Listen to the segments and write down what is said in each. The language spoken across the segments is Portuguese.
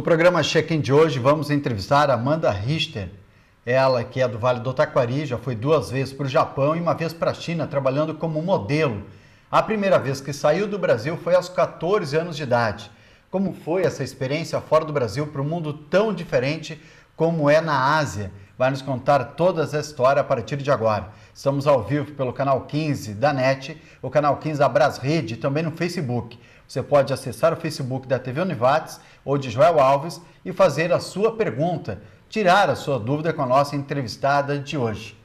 No programa Check-in de hoje, vamos entrevistar Amanda Richter. Ela, que é do Vale do Taquari, já foi 2 vezes para o Japão e uma vez para a China, trabalhando como modelo. A primeira vez que saiu do Brasil foi aos 14 anos de idade. Como foi essa experiência fora do Brasil para um mundo tão diferente como é na Ásia? Vai nos contar toda essa história a partir de agora. Estamos ao vivo pelo canal 15 da NET, o canal 15 da Brasrede e também no Facebook. Você pode acessar o Facebook da TV Univates ou de Joel Alves e fazer a sua pergunta, tirar a sua dúvida com a nossa entrevistada de hoje.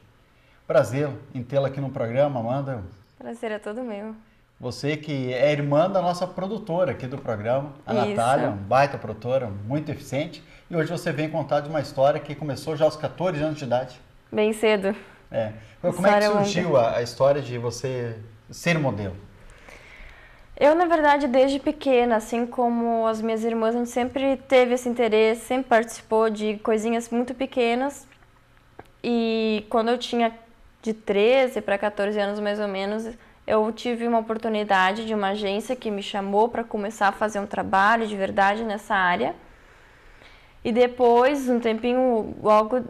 Prazer em tê-la aqui no programa, Amanda. Prazer é todo meu. Você que é irmã da nossa produtora aqui do programa, a Isso. Natália, uma baita produtora, muito eficiente. E hoje você vem contar de uma história que começou já aos 14 anos de idade. Bem cedo. Como é que surgiu a história de você ser modelo? Eu, na verdade, desde pequena, assim como as minhas irmãs, a gente sempre teve esse interesse, sempre participou de coisinhas muito pequenas. E quando eu tinha de 13 para 14 anos, mais ou menos, eu tive uma oportunidade de uma agência que me chamou para começar a fazer um trabalho de verdade nessa área. E depois, um tempinho, logo,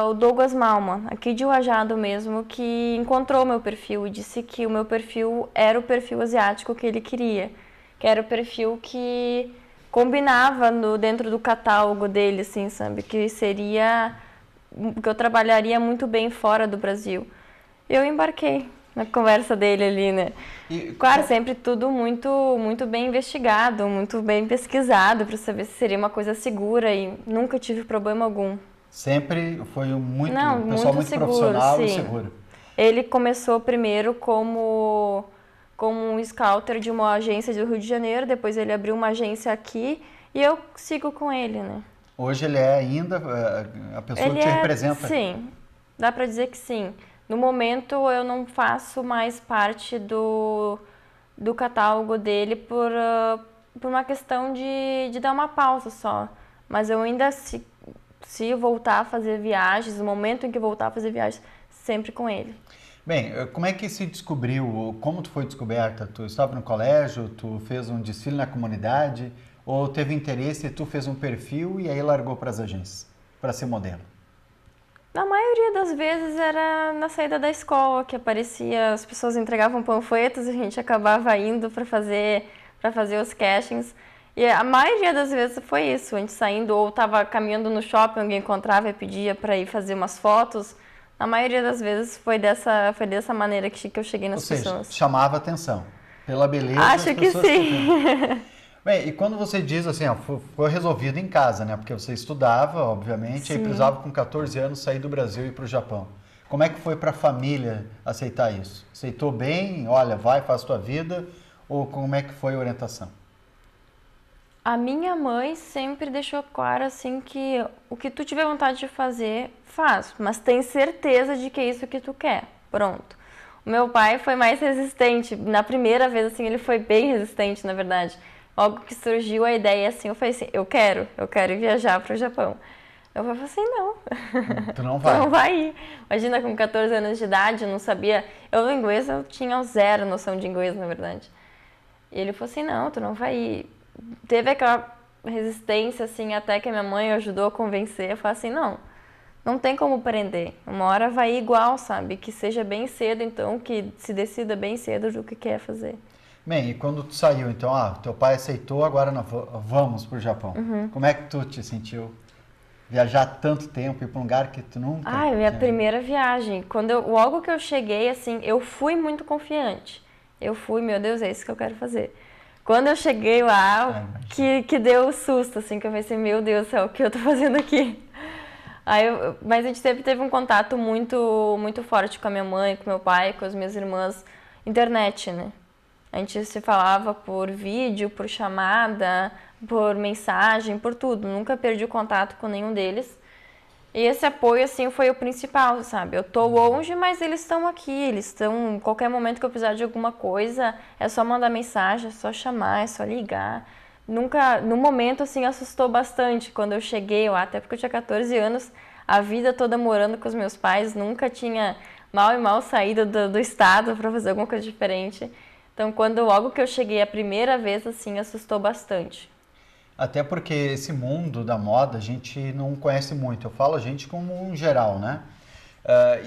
o Douglas Malman, aqui de Rajado mesmo, que encontrou meu perfil e disse que o meu perfil era o perfil asiático que ele queria. Que era o perfil que combinava dentro do catálogo dele, assim, sabe? Que eu trabalharia muito bem fora do Brasil. Eu embarquei na conversa dele ali, né? Claro, sempre tudo muito bem investigado, muito bem pesquisado para saber se seria uma coisa segura e nunca tive problema algum. Sempre foi um pessoal muito seguro, profissional sim. E seguro. Ele começou primeiro como um scouter de uma agência do Rio de Janeiro, depois ele abriu uma agência aqui e eu sigo com ele, né? Hoje ele é ainda a pessoa que te representa? Sim, dá para dizer que sim. No momento, eu não faço mais parte do catálogo dele por uma questão de dar uma pausa só. Mas eu ainda, se voltar a fazer viagens, no momento em que voltar a fazer viagens, sempre com ele. Bem, como é que se descobriu? Como tu foi descoberta? Tu estava no colégio, tu fez um desfile na comunidade, ou teve interesse e tu fez um perfil e aí largou para as agências, para ser modelo? Na maioria das vezes era na saída da escola que aparecia, as pessoas entregavam panfletos e a gente acabava indo para fazer os castings. E a maioria das vezes foi isso, a gente saindo ou estava caminhando no shopping, alguém encontrava e pedia para ir fazer umas fotos. Na maioria das vezes foi dessa maneira que eu cheguei nas pessoas. Ou seja, chamava atenção pela beleza. Acho que sim. Bem, e quando você diz assim, foi resolvido em casa, né? Porque você estudava, obviamente, Sim. e precisava com 14 anos sair do Brasil e ir para o Japão. Como é que foi para a família aceitar isso? Aceitou bem? Olha, vai, faz tua vida? Ou como é que foi a orientação? A minha mãe sempre deixou claro assim que o que tu tiver vontade de fazer, faz, mas tem certeza de que é isso que tu quer. Pronto. O meu pai foi mais resistente. Na primeira vez, assim, ele foi bem resistente, na verdade. Logo que surgiu a ideia, assim, eu falei assim, eu quero ir viajar para o Japão. Eu falei assim, não. Tu não vai? Tu não vai ir. Imagina, com 14 anos de idade, eu não sabia. No inglês, eu tinha zero noção de inglês, na verdade. E ele falou assim, não, tu não vai ir. Teve aquela resistência, assim, até que a minha mãe ajudou a convencer. Eu falei assim, não tem como prender. Uma hora vai ir igual, sabe? Que seja bem cedo, então, que se decida bem cedo do que quer fazer. Bem, e quando tu saiu, então, teu pai aceitou, agora vamos pro Japão. Uhum. Como é que tu te sentiu? Viajar tanto tempo, ir para um lugar que tu nunca... Minha primeira viagem. Logo que eu cheguei, assim, eu fui muito confiante. Eu fui, meu Deus, é isso que eu quero fazer. Quando eu cheguei lá, que deu o susto, assim, que eu pensei, meu Deus do céu, o que eu tô fazendo aqui? Mas a gente sempre teve um contato muito, muito forte com a minha mãe, com meu pai, com as minhas irmãs, internet, né? A gente se falava por vídeo, por chamada, por mensagem, por tudo. Nunca perdi o contato com nenhum deles. E esse apoio, assim, foi o principal, sabe? Eu tô longe, mas eles estão aqui. Eles estão... Qualquer momento que eu precisar de alguma coisa, é só mandar mensagem, é só chamar, é só ligar. Nunca... No momento, assim, assustou bastante quando eu cheguei lá. Até porque eu tinha 14 anos, a vida toda morando com os meus pais. Nunca tinha mal saído do estado para fazer alguma coisa diferente. Então, logo que eu cheguei a primeira vez, assim, assustou bastante. Até porque esse mundo da moda a gente não conhece muito. Eu falo a gente como um geral, né?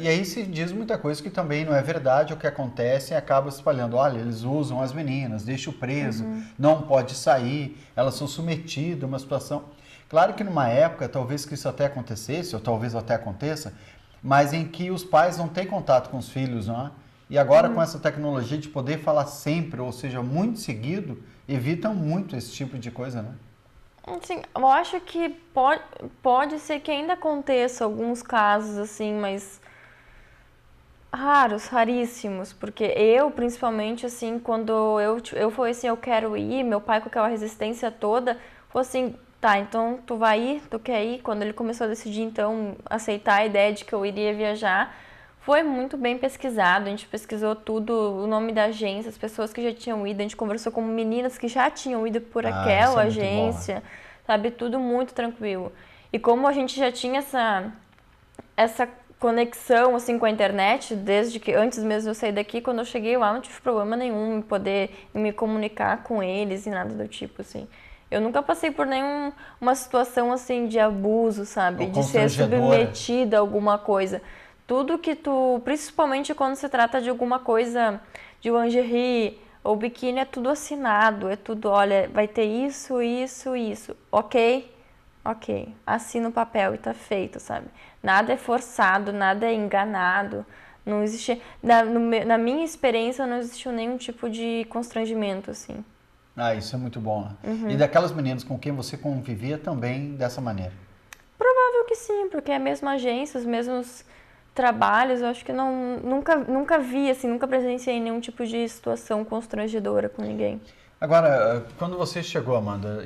E aí se diz muita coisa que também não é verdade, o que acontece e acaba se espalhando. Olha, eles usam as meninas, deixam preso, não pode sair, elas são submetidas a uma situação. Claro que numa época, talvez que isso até acontecesse, ou talvez até aconteça, mas em que os pais não têm contato com os filhos, não é? E agora com essa tecnologia de poder falar sempre, ou seja, muito seguido, evitam muito esse tipo de coisa, né? Assim, eu acho que pode ser que ainda aconteça alguns casos, assim, mas raros, raríssimos, porque eu, principalmente, assim, quando eu fui assim, eu quero ir, meu pai com aquela resistência toda, foi assim, tá, então tu vai ir, tu quer ir? Quando ele começou a decidir, então, aceitar a ideia de que eu iria viajar, foi muito bem pesquisado, a gente pesquisou tudo, o nome da agência, as pessoas que já tinham ido, a gente conversou com meninas que já tinham ido por Isso aquela é muito bom, né? agência, sabe, tudo muito tranquilo. E como a gente já tinha essa conexão assim com a internet, desde que antes mesmo de eu sair daqui, quando eu cheguei lá não tive problema nenhum em poder me comunicar com eles e nada do tipo assim. Eu nunca passei por nenhuma situação assim de abuso, sabe? Ou De ser constrangedora. submetida a alguma coisa. Tudo que tu, principalmente quando se trata de alguma coisa de lingerie ou biquíni, é tudo assinado, é tudo, olha, vai ter isso, isso, isso, ok? Ok, assina o papel e tá feito, sabe? Nada é forçado, nada é enganado. Não existe. Na minha experiência, não existiu nenhum tipo de constrangimento, assim. Isso é muito bom, né? E daquelas meninas com quem você convivia também dessa maneira? Provável que sim, porque é a mesma agência, os mesmos trabalhos. Eu acho que nunca vi, assim, nunca presenciei nenhum tipo de situação constrangedora com ninguém. Agora, quando você chegou, Amanda,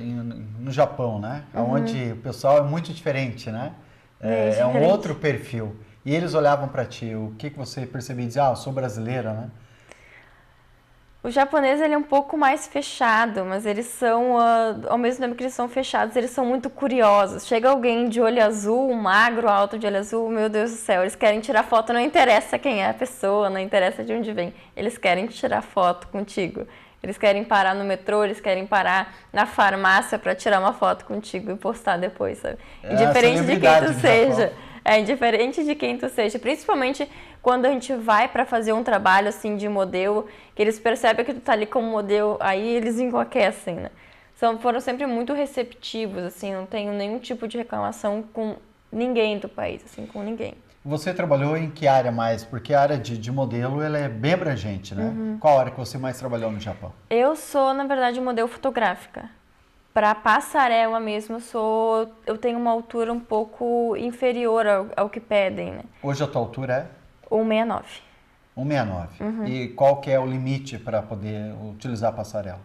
no Japão, né? Onde o pessoal é muito diferente, né? Bem É um diferente. outro perfil. E eles olhavam para ti, o que você percebia? Dizia, eu sou brasileira, né? O japonês ele é um pouco mais fechado, mas eles são, ao mesmo tempo que eles são fechados, eles são muito curiosos. Chega alguém de olho azul, um magro, alto de olho azul, meu Deus do céu, eles querem tirar foto, não interessa quem é a pessoa, não interessa de onde vem, eles querem tirar foto contigo. Eles querem parar no metrô, eles querem parar na farmácia para tirar uma foto contigo e postar depois, sabe? É a Indiferente de quem celebridade tu do seja. Japão. É indiferente de quem tu seja, principalmente quando a gente vai para fazer um trabalho assim de modelo, que eles percebem que tu tá ali como modelo, aí eles enlouquecem, né? Foram sempre muito receptivos, assim, não tenho nenhum tipo de reclamação com ninguém do país, assim, com ninguém. Você trabalhou em que área mais? Porque a área de modelo ela é bem abrangente, né? Qual área que você mais trabalhou no Japão? Eu sou, na verdade, modelo fotográfica. Para passarela mesmo, eu tenho uma altura um pouco inferior ao que pedem, né? Hoje a tua altura é? 1,69. 1,69. E qual que é o limite para poder utilizar a passarela?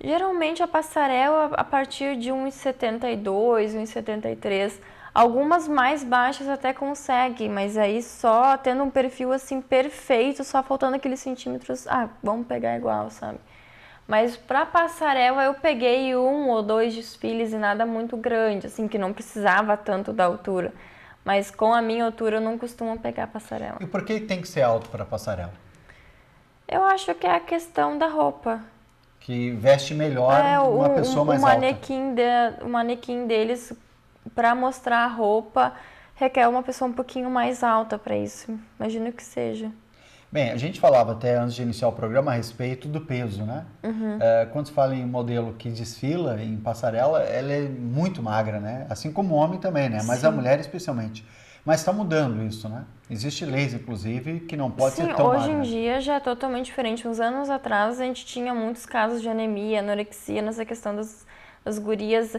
Geralmente a passarela a partir de 1,72, 1,73. Algumas mais baixas até conseguem, mas aí só tendo um perfil assim perfeito, só faltando aqueles centímetros, vamos pegar igual, sabe? Mas pra passarela eu peguei 1 ou 2 desfiles e nada muito grande, assim, que não precisava tanto da altura. Mas com a minha altura eu não costumo pegar passarela. E por que tem que ser alto para passarela? Eu acho que é a questão da roupa. Que veste melhor uma pessoa mais alta. O manequim deles, para mostrar a roupa, requer uma pessoa um pouquinho mais alta para isso. Imagino que seja. Bem, a gente falava até antes de iniciar o programa a respeito do peso, né? Quando se fala em modelo que desfila em passarela, ela é muito magra, né? Assim como o homem também, né? Mas a mulher especialmente. Mas está mudando isso, né? Existe leis, inclusive, que não pode ser tão magra. Hoje em dia já é totalmente diferente. Uns anos atrás a gente tinha muitos casos de anemia, anorexia, nessa questão das gurias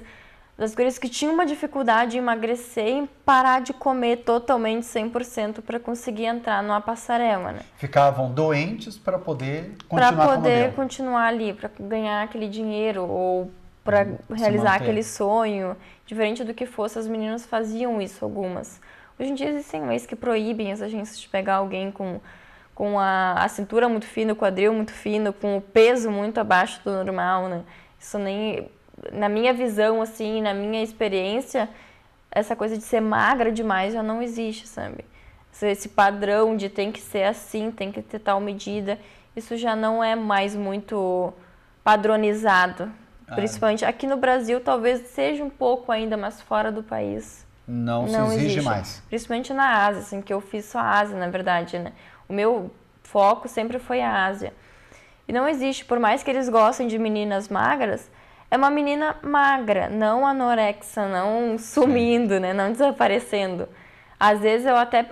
que tinham uma dificuldade em emagrecer e parar de comer totalmente 100% para conseguir entrar numa passarela, né? Ficavam doentes para poder continuar Para como poder modelo. continuar ali, para ganhar aquele dinheiro ou para realizar manter. aquele sonho. Diferente do que fosse, as meninas faziam isso, algumas. Hoje em dia existem leis que proíbem as agências de pegar alguém com a cintura muito fina, o quadril muito fino, com o peso muito abaixo do normal, né? Isso nem, na minha visão, assim, na minha experiência, essa coisa de ser magra demais já não existe, sabe? Esse padrão de tem que ser assim, tem que ter tal medida, isso já não é mais muito padronizado. Principalmente aqui no Brasil, talvez seja um pouco ainda, mas fora do país não se exige mais. Principalmente na Ásia, assim, que eu fiz só a Ásia, na verdade, né? O meu foco sempre foi a Ásia. E não existe, por mais que eles gostem de meninas magras, é uma menina magra, não anorexa, não sumindo, né? Não desaparecendo. Às vezes eu até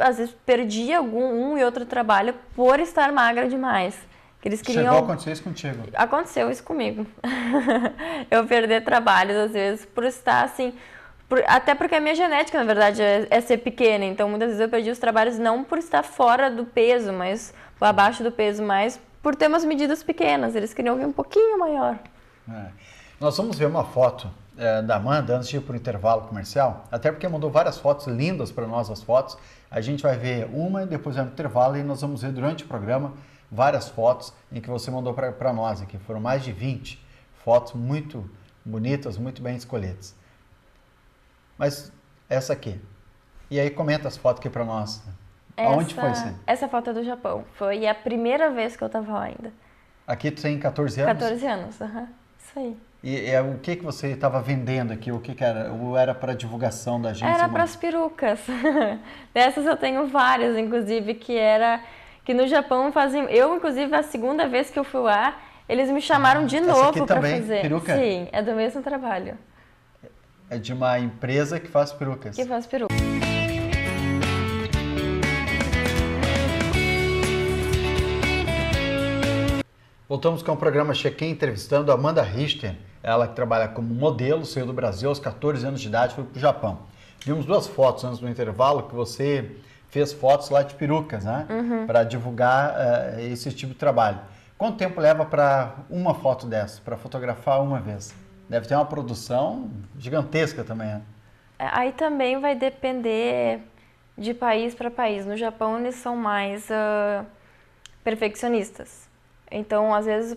perdi um e outro trabalho por estar magra demais. Eles queriam... Chegou a acontecer isso contigo? Aconteceu isso comigo. Eu perder trabalhos, às vezes, por estar assim... Até porque a minha genética, na verdade, é ser pequena. Então, muitas vezes eu perdi os trabalhos não por estar fora do peso, mas abaixo do peso, mas por ter umas medidas pequenas. Eles queriam alguém um pouquinho maior. Nós vamos ver uma foto da Amanda antes de ir para o intervalo comercial. Até porque mandou várias fotos lindas para nós, as fotos. A gente vai ver uma e depois vai no intervalo e nós vamos ver durante o programa várias fotos em que você mandou para nós aqui. Foram mais de 20 fotos muito bonitas, muito bem escolhidas. Mas essa aqui. E aí comenta as fotos aqui para nós. Aonde foi isso? Essa foto é do Japão. Foi a primeira vez que eu estava lá ainda. Aqui tu tem 14 anos? 14 anos, isso aí. E o que você estava vendendo aqui? O que era? Ou era para divulgação da agência? Era para as perucas. Dessas eu tenho várias, inclusive, que no Japão fazem... Eu, inclusive, a segunda vez que eu fui lá, eles me chamaram de novo para fazer. Peruca? Sim, é do mesmo trabalho. É de uma empresa que faz perucas. Que faz perucas. Voltamos com o programa Check-in entrevistando a Amanda Richter. Ela que trabalha como modelo, saiu do Brasil aos 14 anos de idade, foi para o Japão. Vimos duas fotos antes do intervalo que você fez fotos lá de perucas, né? Para divulgar esse tipo de trabalho. Quanto tempo leva para uma foto dessa, para fotografar uma vez? Deve ter uma produção gigantesca também, né? Aí também vai depender de país para país. No Japão eles são mais perfeccionistas. Então, às vezes,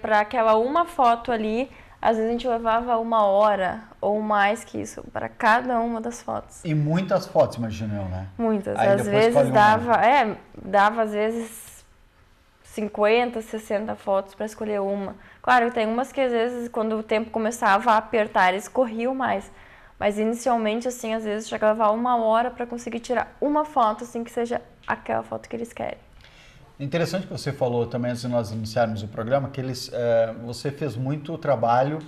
para aquela uma foto ali, às vezes a gente levava 1 hora ou mais que isso para cada uma das fotos. E muitas fotos, imagino eu, né? Muitas. Aí às vezes dava às vezes 50, 60 fotos para escolher uma. Claro, tem umas que às vezes, quando o tempo começava a apertar, eles corriam mais. Mas inicialmente, assim, às vezes chegava a levar 1 hora para conseguir tirar uma foto, assim, que seja aquela foto que eles querem. Interessante que você falou também, antes de nós iniciarmos o programa, que você fez muito trabalho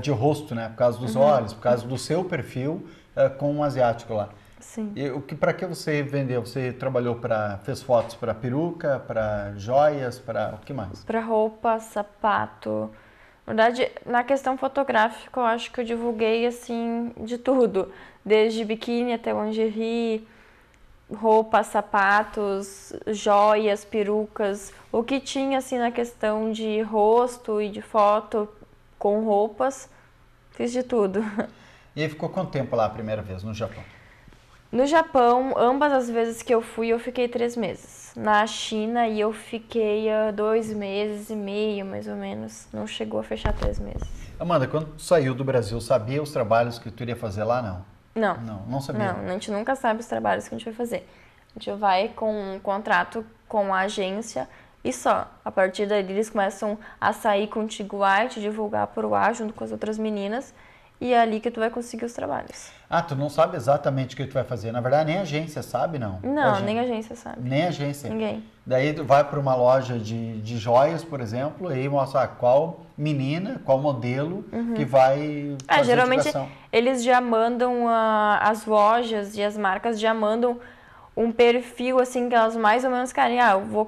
de rosto, né? Por causa dos olhos, por causa do seu perfil com um asiático lá. Sim. E para que você vendeu? Você trabalhou fez fotos para peruca, para joias, para o que mais? Para roupa, sapato. Na verdade, na questão fotográfica, eu acho que eu divulguei, assim, de tudo. Desde biquíni até lingerie, roupa, sapatos, joias, perucas. O que tinha, assim, na questão de rosto e de foto com roupas, fiz de tudo. E aí ficou quanto tempo lá a primeira vez, no Japão? No Japão, ambas as vezes que eu fui, eu fiquei 3 meses. Na China, eu fiquei 2 meses e meio, mais ou menos. Não chegou a fechar 3 meses. Amanda, quando tu saiu do Brasil, sabia os trabalhos que tu iria fazer lá, não? Não sabia. Não, a gente nunca sabe os trabalhos que a gente vai fazer. A gente vai com um contrato com a agência e só. A partir daí, eles começam a sair contigo lá e te divulgar por lá, junto com as outras meninas. E é ali que tu vai conseguir os trabalhos. Ah, tu não sabe exatamente o que tu vai fazer. Na verdade, nem a agência sabe, não? Não, nem a agência sabe. Nem a agência? Ninguém. Daí tu vai para uma loja de joias, por exemplo, e mostra qual menina, qual modelo que vai fazer geralmente divulgação. Eles já mandam, as lojas e as marcas já mandam um perfil, assim, que elas mais ou menos querem.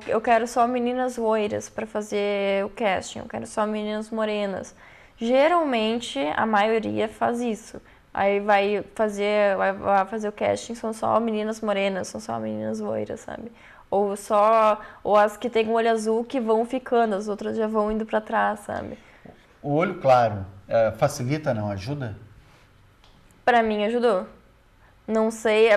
Eu quero só meninas loiras para fazer o casting, eu quero só meninas morenas. Geralmente, a maioria faz isso. Aí vai fazer o casting, são só meninas morenas, são só meninas loiras, sabe? Ou as que têm o olho azul que vão ficando, as outras já vão indo pra trás, sabe? O olho claro facilita, não? Ajuda? Pra mim, ajudou. Não sei,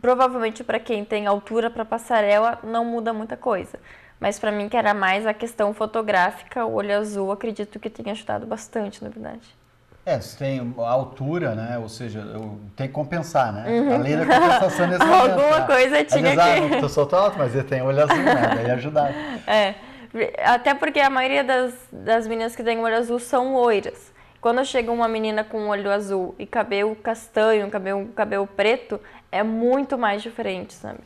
provavelmente pra quem tem altura pra passarela, não muda muita coisa. Mas pra mim, que era mais a questão fotográfica, o olho azul, acredito que tenha ajudado bastante, na verdade. Se tem a altura, né? Ou seja, tem que compensar, né? A lei da compensação nesse momento. Alguma coisa tinha que... Tu soltou alto, mas ele tem olho azul, né? Daí ajudar. Até porque a maioria das meninas que têm olho azul são loiras. Quando chega uma menina com olho azul e cabelo castanho, cabelo preto, é muito mais diferente, sabe?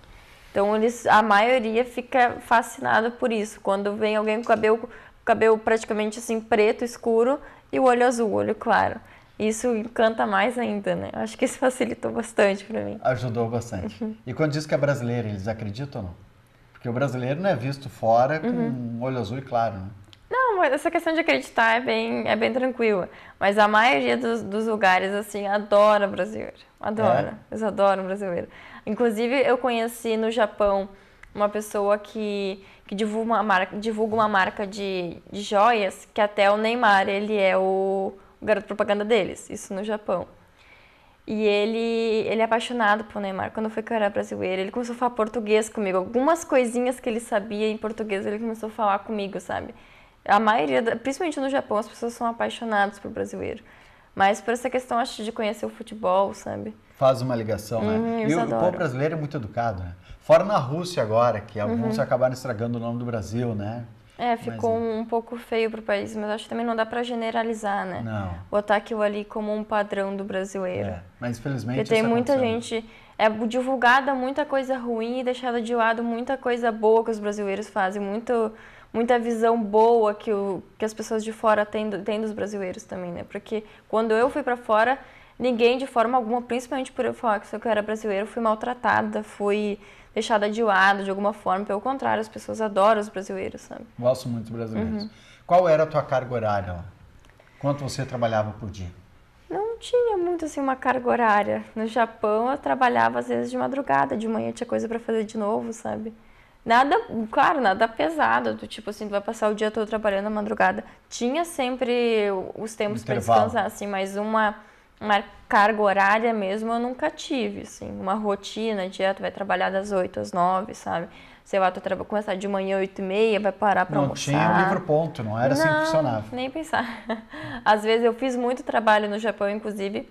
Então a maioria fica fascinada por isso. Quando vem alguém com cabelo praticamente assim preto, escuro e o olho azul, olho claro. Isso encanta mais ainda, né? Acho que isso facilitou bastante para mim. Ajudou bastante. E quando diz que é brasileira, eles acreditam ou não? Porque o brasileiro não é visto fora com um olho azul e claro, né? Não, mas essa questão de acreditar é bem tranquila. Mas a maioria dos lugares, assim, adora brasileiro. Adora. Eles adoram brasileiro. Inclusive, eu conheci no Japão uma pessoa que divulga uma marca de joias, que até o Neymar, ele é o garoto propaganda deles. Isso no Japão. E ele é apaixonado por Neymar. Quando foi que eu era brasileira, ele começou a falar português comigo. Algumas coisinhas que ele sabia em português, ele começou a falar comigo, sabe? A maioria, principalmente no Japão, as pessoas são apaixonadas por brasileiro. Mas por essa questão, acho, de conhecer o futebol, sabe? Faz uma ligação, né? E o povo brasileiro é muito educado, né? Fora na Rússia agora, que alguns acabaram estragando o nome do Brasil, né? Ficou um pouco feio pro país, mas acho que também não dá pra generalizar, né? Não. Botar aquilo ali como um padrão do brasileiro. Mas infelizmente porque tem muita gente, divulgada muita coisa ruim e deixada de lado muita coisa boa que os brasileiros fazem, muita visão boa que as pessoas de fora têm dos brasileiros também, né? Porque quando eu fui pra fora, ninguém de forma alguma, principalmente por eu falar que eu era brasileiro, fui maltratada, fui deixada de lado de alguma forma. Pelo contrário, as pessoas adoram os brasileiros, sabe? Gosto muito dos brasileiros. Qual era a tua carga horária lá? Quanto você trabalhava por dia? Não tinha muito assim uma carga horária. No Japão eu trabalhava às vezes de madrugada, de manhã tinha coisa pra fazer de novo, sabe? Nada, claro, nada pesado, do tipo assim, tu vai passar o dia todo trabalhando na madrugada. Tinha sempre os tempos pra descansar, assim, mas uma carga horária mesmo eu nunca tive, assim, uma rotina de tu vai trabalhar das 8 às 9, sabe? Sei lá, tu vai começar de manhã 8h30, vai parar pra almoçar. Não tinha um livro ponto, não era assim que funcionava. Nem pensar. Às vezes eu fiz muito trabalho no Japão, inclusive,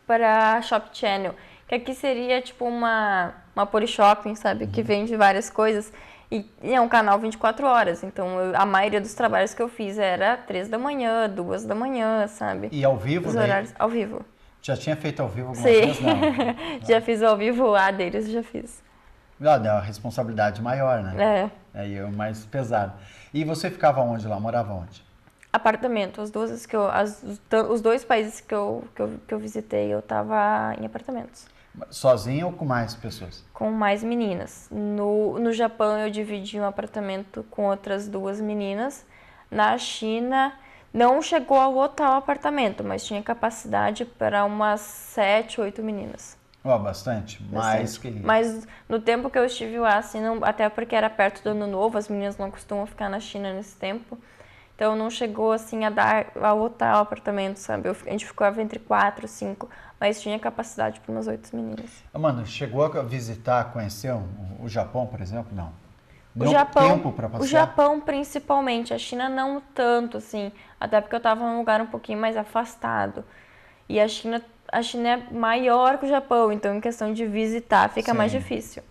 para Shop Channel, que aqui seria tipo uma Polishopper, sabe? Que vende várias coisas. E é um canal 24 horas, então a maioria dos trabalhos que eu fiz era 3 da manhã, 2 da manhã, sabe? E ao vivo? Os horários ao vivo. Já tinha feito ao vivo alguma Sim. vez? Não. Já fiz ao vivo, a deles já fiz. A responsabilidade maior, né? Aí é o mais pesado. E você ficava onde lá? Morava onde? Apartamento. Os dois países que eu visitei, eu tava em apartamentos. Sozinha ou com mais pessoas? Com mais meninas. No Japão eu dividi um apartamento com outras 2 meninas. Na China não chegou a lotar o apartamento, mas tinha capacidade para umas 7, 8 meninas. Bastante. Mais que... Mas no tempo que eu estive lá, assim, até porque era perto do Ano Novo, as meninas não costumam ficar na China nesse tempo. Então não chegou assim a lotar o apartamento, sabe? A gente ficava entre 4, 5, mas tinha capacidade para umas 8 meninas. Mano, chegou a visitar, conhecer o Japão, por exemplo? Não. O Japão, tempo para passear? O Japão principalmente, a China não tanto, assim, até porque eu estava num lugar um pouquinho mais afastado. E a China é maior que o Japão, então em questão de visitar fica mais difícil.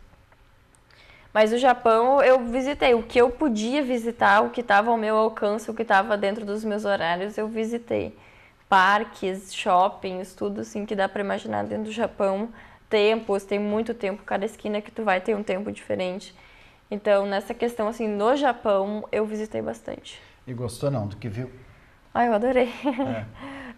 Mas o Japão eu visitei, o que eu podia visitar, o que estava ao meu alcance, o que estava dentro dos meus horários, eu visitei. Parques, shoppings, tudo assim que dá para imaginar dentro do Japão. Tempos, tem muito tempo, cada esquina que tu vai tem um tempo diferente. Então, nessa questão assim, no Japão, eu visitei bastante. E gostou não do que viu? Eu adorei.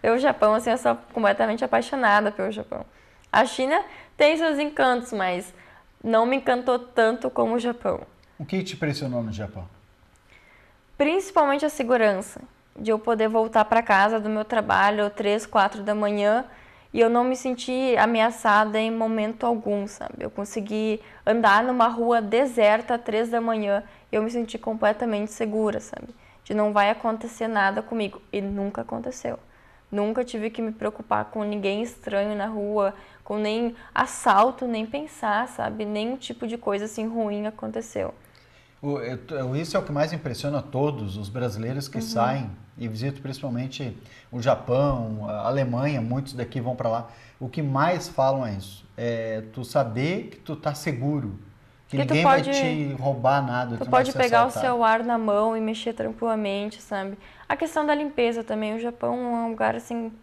O Japão, assim, eu sou completamente apaixonada pelo Japão. A China tem seus encantos, mas não me encantou tanto como o Japão. O que te impressionou no Japão? Principalmente a segurança, de eu poder voltar para casa do meu trabalho 3, 4 da manhã e eu não me senti ameaçada em momento algum, sabe? Eu consegui andar numa rua deserta 3 da manhã e eu me senti completamente segura, sabe? De não vai acontecer nada comigo. E nunca aconteceu. Nunca tive que me preocupar com ninguém estranho na rua, com nem assalto, nem pensar, sabe? Nenhum tipo de coisa assim ruim aconteceu. Isso é o que mais impressiona todos os brasileiros que saem e visitam principalmente o Japão, a Alemanha, muitos daqui vão para lá. O que mais falam é isso, é tu saber que tu tá seguro que ninguém vai te roubar nada. Tu pode pegar o celular na mão e mexer tranquilamente, sabe? A questão da limpeza também. O Japão é um lugar, assim,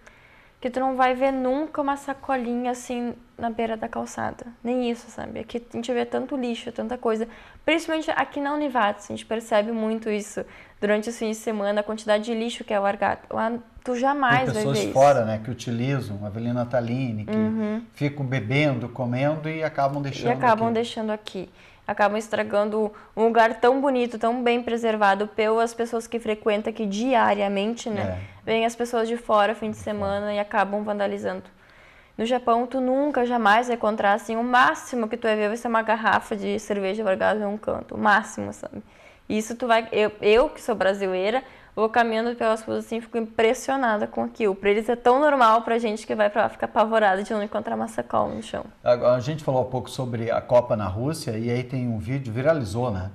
que tu não vai ver nunca uma sacolinha, assim, na beira da calçada. Nem isso, sabe? Aqui a gente vê tanto lixo, tanta coisa. Principalmente aqui na Univates, a gente percebe muito isso. Durante os fins de semana, a quantidade de lixo que é largado. Lá tu jamais vai ver isso. Tem pessoas fora, né, que utilizam a Avelina Natalini, que ficam bebendo, comendo e acabam deixando aqui. Acabam estragando um lugar tão bonito, tão bem preservado pelas pessoas que frequentam aqui diariamente, né? Vêm as pessoas de fora fim de semana e acabam vandalizando. No Japão, tu nunca, jamais vai encontrar, assim, o máximo que tu vai ver vai ser uma garrafa de cerveja largada em um canto. O máximo, sabe? Isso tu vai... Eu que sou brasileira, vou caminhando pelas ruas assim, fico impressionada com aquilo. Pra eles é tão normal, pra gente que vai pra lá ficar apavorada de não encontrar uma sacola no chão. A gente falou um pouco sobre a Copa na Rússia e aí tem um vídeo, viralizou, né?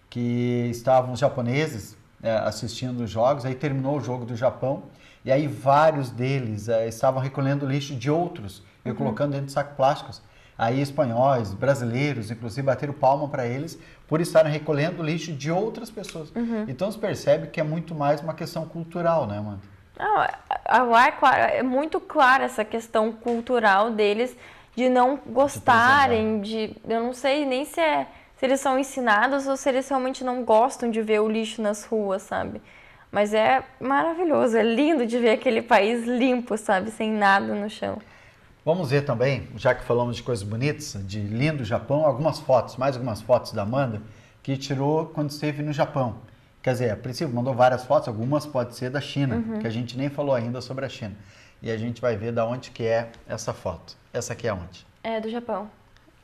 Que estavam os japoneses assistindo os jogos, aí terminou o jogo do Japão e aí vários deles estavam recolhendo lixo de outros e colocando dentro de sacos plásticos. Aí espanhóis, brasileiros, inclusive, bateram palma para eles por estarem recolhendo lixo de outras pessoas. Então se percebe que é muito mais uma questão cultural, né, Amanda? Não, lá é muito clara essa questão cultural deles de não gostarem eu não sei nem se eles são ensinados ou se eles realmente não gostam de ver o lixo nas ruas, sabe? Mas é maravilhoso, é lindo de ver aquele país limpo, sabe? Sem nada no chão. Vamos ver também, já que falamos de coisas bonitas, de lindo Japão, mais algumas fotos da Amanda, que tirou quando esteve no Japão. Quer dizer, a princípio mandou várias fotos, algumas podem ser da China, que a gente nem falou ainda sobre a China. E a gente vai ver da onde que é essa foto. Essa aqui é onde? É do Japão.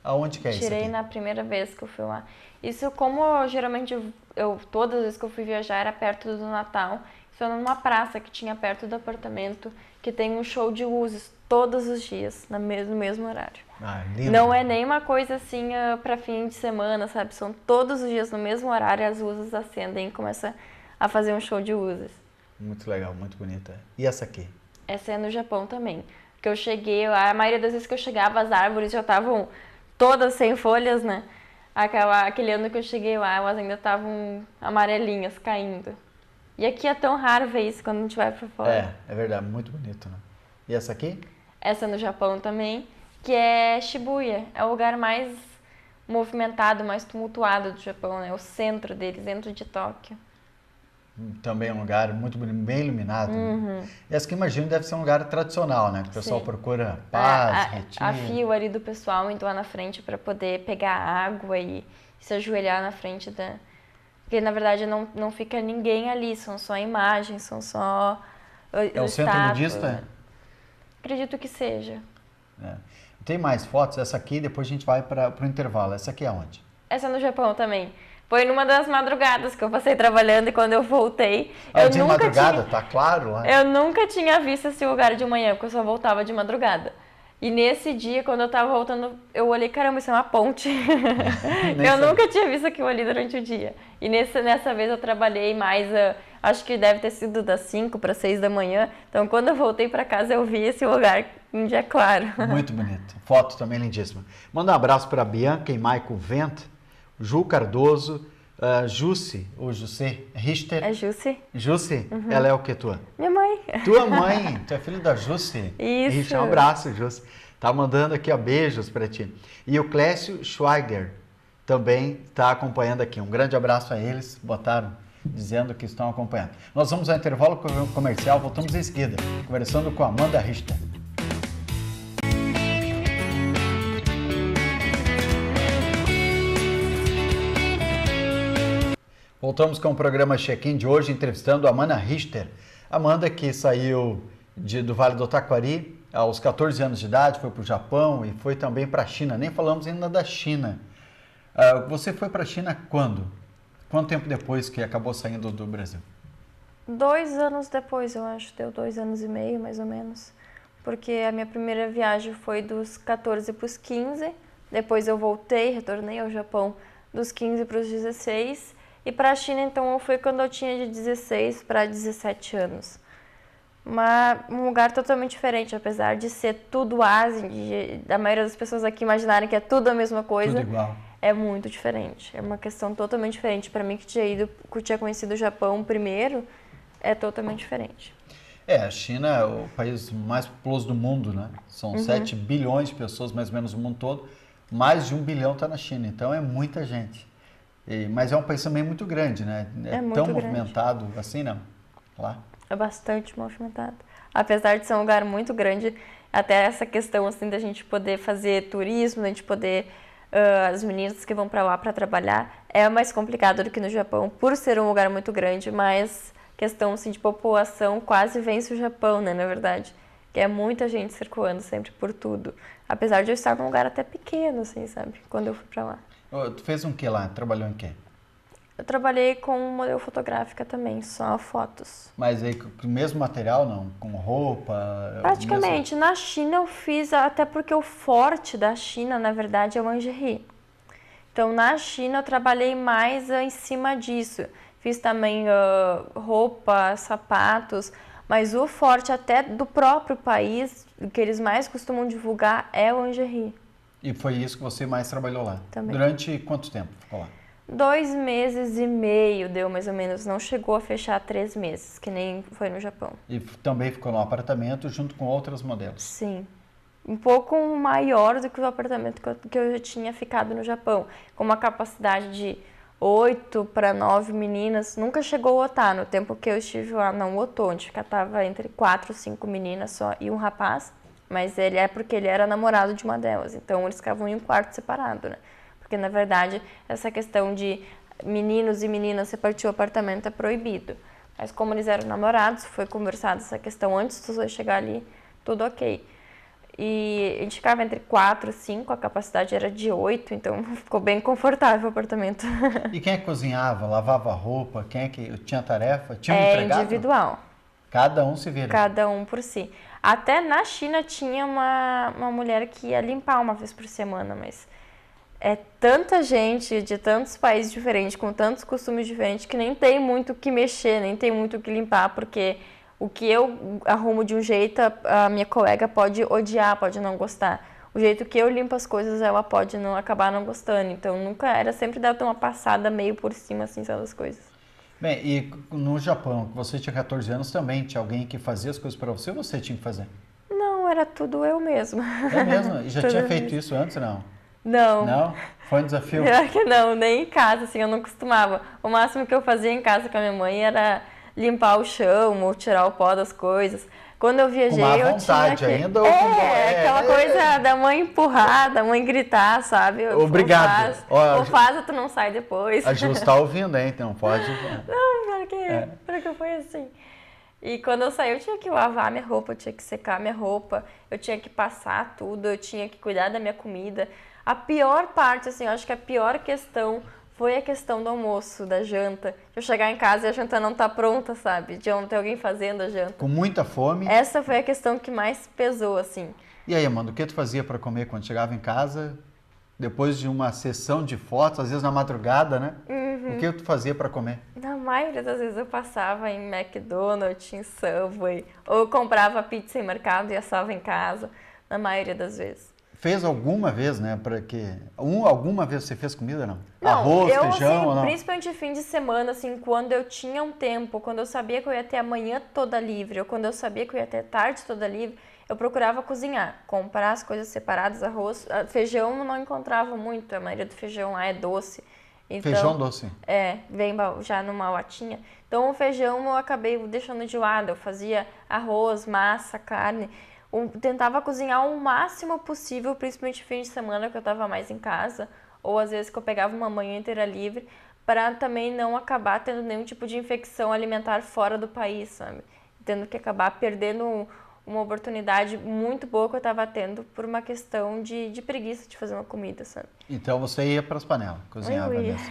Aonde que é isso? Tirei na primeira vez que eu fui lá. Isso, como geralmente todas as vezes que eu fui viajar era perto do Natal, isso era numa praça que tinha perto do apartamento, que tem um show de luzes todos os dias, no mesmo horário. Lindo. Não é nem uma coisa assim para fim de semana, sabe? São todos os dias no mesmo horário, as luzes acendem e começa a fazer um show de luzes. Muito legal, muito bonita. E essa aqui? Essa é no Japão também. Porque eu cheguei lá, a maioria das vezes que eu chegava, as árvores já estavam todas sem folhas, né? Aquele ano que eu cheguei lá, elas ainda estavam amarelinhas, caindo. E aqui é tão raro ver isso quando a gente vai pra fora. É verdade, muito bonito, né? E essa aqui? Essa no Japão também, que é Shibuya. É o lugar mais movimentado, mais tumultuado do Japão, né? O centro deles, dentro de Tóquio. Também é um lugar muito bonito, bem iluminado. Né? E essa que imagino deve ser um lugar tradicional, né? Que o pessoal procura paz, retiro. A fila ali do pessoal indo lá na frente para poder pegar água e se ajoelhar na frente da... Porque, na verdade, não fica ninguém ali, são só imagens, são só... É o centro nudista? Acredito que seja. Tem mais fotos? Essa aqui, depois a gente vai para o intervalo. Essa aqui é onde? Essa é no Japão também. Foi numa das madrugadas que eu passei trabalhando e quando eu voltei... de madrugada? Tá claro lá? Eu nunca tinha visto esse lugar de manhã, porque eu só voltava de madrugada. E nesse dia, quando eu tava voltando, eu olhei, caramba, isso é uma ponte. Eu nunca tinha visto aquilo ali durante o dia. E nessa vez eu trabalhei mais, acho que deve ter sido das 5 para 6 da manhã. Então, quando eu voltei para casa, eu vi esse lugar em dia claro. Muito bonito. Foto também lindíssima. Manda um abraço para Bianca e Michael Vent, Ju Cardoso, Jussi, ou José Richter. É Jussi. Jussi? Ela é o que tua? Minha mãe. Tua mãe? Tu é filho da Jussi? Isso. Richter, um abraço, Jussi. Tá mandando aqui, beijos para ti. E o Clécio Schweiger também está acompanhando aqui. Um grande abraço a eles. Botaram dizendo que estão acompanhando. Nós vamos ao intervalo comercial, voltamos em seguida, conversando com a Amanda Richter. Voltamos com o programa Check-in de hoje, entrevistando a Amanda Richter. Amanda, que saiu do Vale do Taquari aos 14 anos de idade, foi para o Japão e foi também para a China. Nem falamos ainda da China. Você foi para a China quando? Quanto tempo depois que acabou saindo do Brasil? 2 anos depois, eu acho. Deu 2 anos e meio, mais ou menos. Porque a minha primeira viagem foi dos 14 para os 15. Depois eu voltei, retornei ao Japão dos 15 para os 16. E para a China, então, eu fui quando eu tinha de 16 para 17 anos. Um lugar totalmente diferente, apesar de ser tudo Ásia, da maioria das pessoas aqui imaginarem que é tudo a mesma coisa. Tudo igual. é muito diferente. É uma questão totalmente diferente. Para mim, que tinha conhecido o Japão primeiro, é totalmente diferente. A China é o país mais populoso do mundo, né? São 7 bilhões de pessoas, mais ou menos, no mundo todo. Mais de 1 bilhão está na China, então é muita gente. Mas é um país também muito grande, né? É tão muito movimentado assim, não? Lá? É bastante movimentado. Apesar de ser um lugar muito grande, até essa questão assim da gente poder fazer turismo, da gente poder as meninas que vão para lá para trabalhar, é mais complicado do que no Japão, por ser um lugar muito grande, mas questão assim de população quase vence o Japão, né, na verdade. Que é muita gente circulando sempre por tudo. Apesar de eu estar num lugar até pequeno, assim, sabe? Quando eu fui para lá. Tu fez um quê lá? Trabalhou em quê? Eu trabalhei com modelo fotográfica também, só fotos. Mas aí com o mesmo material, não? Com roupa? Praticamente. Na China eu fiz, até porque o forte da China, na verdade, é o lingerie. Então, na China eu trabalhei mais em cima disso. Fiz também roupa, sapatos, mas o forte até do próprio país, o que eles mais costumam divulgar é o lingerie. E foi isso que você mais trabalhou lá? Também. Durante quanto tempo ficou lá? 2 meses e meio deu mais ou menos, não chegou a fechar 3 meses, que nem foi no Japão. E também ficou no apartamento junto com outros modelos? Sim. Um pouco maior do que o apartamento que eu já tinha ficado no Japão, com uma capacidade de 8 para 9 meninas, nunca chegou a lotar. No tempo que eu estive lá, não lotou, a gente ficava entre 4 ou 5 meninas só e um rapaz, mas porque ele era namorado de uma delas, então eles ficavam em um quarto separado, né? Porque, na verdade, essa questão de meninos e meninas repartir o apartamento é proibido. Mas como eles eram namorados, foi conversada essa questão antes dos dois chegar ali, tudo ok. E a gente ficava entre 4 e 5, a capacidade era de 8, então ficou bem confortável o apartamento. E quem é que cozinhava, lavava roupa? Quem é que tinha tarefa? Tinha um empregado? É individual. Cada um se vira? Cada um por si. Até na China tinha uma mulher que ia limpar uma vez por semana, mas é tanta gente de tantos países diferentes, com tantos costumes diferentes, que nem tem muito o que mexer, nem tem muito o que limpar, porque o que eu arrumo de um jeito, a minha colega pode odiar, pode não gostar. O jeito que eu limpo as coisas, ela pode não acabar não gostando. Então, nunca era sempre dar uma passada meio por cima, assim, das coisas. Bem, e no Japão, que você tinha 14 anos, também tinha alguém que fazia as coisas para você ou você tinha que fazer? Não, era tudo eu mesma. É mesmo? E já tinha feito isso antes, não? Não. Não? Foi um desafio? Pior que não, nem em casa, assim, eu não costumava. O máximo que eu fazia em casa com a minha mãe era limpar o chão ou tirar o pó das coisas. Quando eu viajei, eu tinha que... ainda ou aquela coisa da mãe empurrar, da mãe gritar, sabe? Obrigado. Ou faz ou tu não sai depois. A Ju está ouvindo, hein? Então pode... Não, porque foi assim. E quando eu saí, eu tinha que lavar minha roupa, eu tinha que secar minha roupa, eu tinha que passar tudo, eu tinha que cuidar da minha comida. A pior parte, assim, eu acho que a pior questão foi a questão do almoço, da janta. De eu chegar em casa e a janta não tá pronta, sabe? De não ter alguém fazendo a janta. Com muita fome. Essa foi a questão que mais pesou, assim. E aí, Amanda, o que tu fazia para comer quando chegava em casa? Depois de uma sessão de fotos, às vezes na madrugada, né? O que tu fazia para comer? Na maioria das vezes eu passava em McDonald's, em Subway, ou eu comprava pizza em mercado e assava em casa, na maioria das vezes. Fez alguma vez, né? Alguma vez você fez comida, não? Não, arroz, feijão assim, ou não? Principalmente fim de semana, assim, quando eu tinha um tempo, quando eu sabia que eu ia ter a manhã toda livre, ou quando eu sabia que eu ia ter a tarde toda livre, eu procurava cozinhar, comprar as coisas separadas, arroz, feijão eu não encontrava muito, a maioria do feijão lá é doce. Então, feijão doce? Vem já numa latinha. Então o feijão eu acabei deixando de lado, eu fazia arroz, massa, carne. Tentava cozinhar o máximo possível, principalmente fim de semana que eu estava mais em casa, ou às vezes que eu pegava uma manhã inteira livre, para também não acabar tendo nenhum tipo de infecção alimentar fora do país, sabe? Tendo que acabar perdendo uma oportunidade muito boa que eu estava tendo por uma questão de preguiça de fazer uma comida, sabe? Então você ia para as panelas, cozinhava mesmo.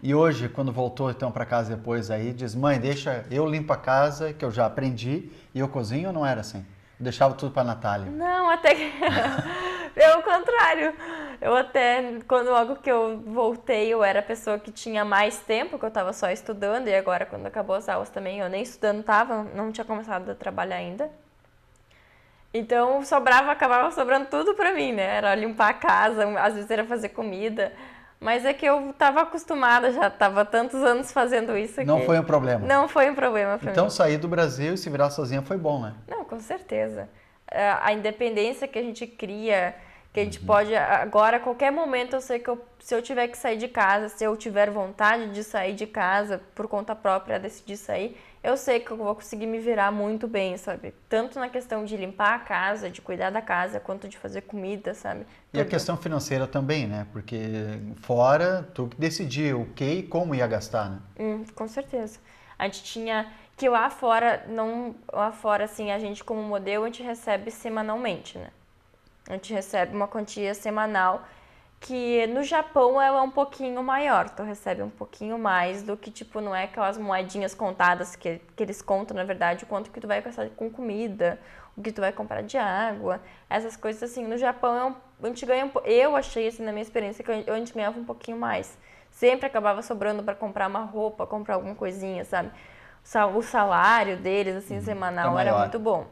E hoje, quando voltou então para casa depois aí, diz, mãe, deixa eu limpo a casa, que eu já aprendi, e eu cozinho, ou não era assim? Deixava tudo para a Natália? Não, até que... Pelo contrário. Eu até, logo que eu voltei, eu era a pessoa que tinha mais tempo, que eu estava só estudando, e agora, quando acabou as aulas também, eu nem estudando estava, não tinha começado a trabalhar ainda. Então, acabava sobrando tudo pra mim, né? Era limpar a casa, às vezes era fazer comida, Mas é que eu tava acostumada, já tava tantos anos fazendo isso Não foi um problema. Não foi um problema pra mim. Então sair do Brasil e se virar sozinha foi bom, né? Não, com certeza. A independência que a gente cria, que a gente pode... Agora, a qualquer momento, eu sei que se eu tiver que sair de casa, se eu tiver vontade de sair de casa por conta própria, decidir sair, eu sei que eu vou conseguir me virar muito bem, sabe? Tanto na questão de limpar a casa, de cuidar da casa, quanto de fazer comida, sabe? E a questão financeira também, né? Porque fora, tu que decidia o que e como ia gastar, né? Com certeza. A gente tinha que lá fora, assim, a gente como modelo, a gente recebe semanalmente, né? A gente recebe uma quantia semanal que no Japão ela é um pouquinho maior, tu recebe um pouquinho mais do que, tipo, não é aquelas moedinhas contadas que eles contam, na verdade, o quanto que tu vai gastar com comida, o que tu vai comprar de água, essas coisas assim. No Japão a gente ganha, eu achei, assim, na minha experiência, que a gente ganhava um pouquinho mais. Sempre acabava sobrando para comprar uma roupa, comprar alguma coisinha, sabe? O salário deles, assim, semanal era muito bom.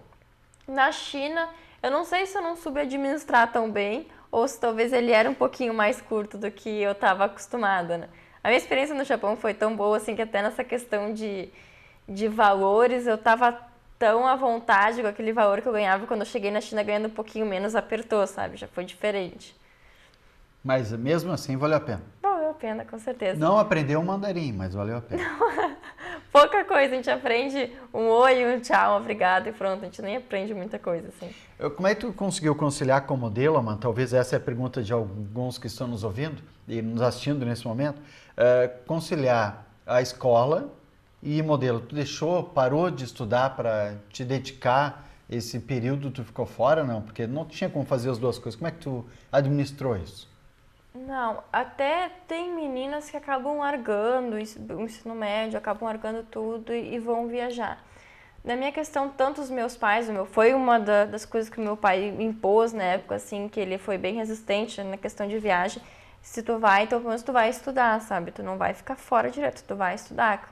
Na China, eu não sei se eu não soube administrar tão bem, ou se talvez ele era um pouquinho mais curto do que eu estava acostumada, né? A minha experiência no Japão foi tão boa, assim, que até nessa questão de valores, eu estava tão à vontade com aquele valor que eu ganhava quando eu cheguei na China ganhando um pouquinho menos, apertou, sabe? Já foi diferente. Mas mesmo assim valeu a pena. Valeu a pena, com certeza. Não aprendeu o mandarim, mas valeu a pena. Pouca coisa, a gente aprende um oi, um tchau, um obrigado e pronto, a gente nem aprende muita coisa, assim. Como é que tu conseguiu conciliar com o modelo, Amanda? Talvez essa é a pergunta de alguns que estão nos ouvindo e nos assistindo nesse momento. Conciliar a escola e modelo. Tu parou de estudar para te dedicar esse período, tu ficou fora, não? Porque não tinha como fazer as duas coisas. Como é que tu administrou isso? Não, até tem meninas que acabam largando o ensino médio, acabam largando tudo e vão viajar. Na minha questão, tanto os meus pais, foi uma das coisas que o meu pai impôs na época, assim, que ele foi bem resistente na questão de viagem. Se tu vai, então pelo menos tu vai estudar, sabe? Tu não vai ficar fora direto, tu vai estudar.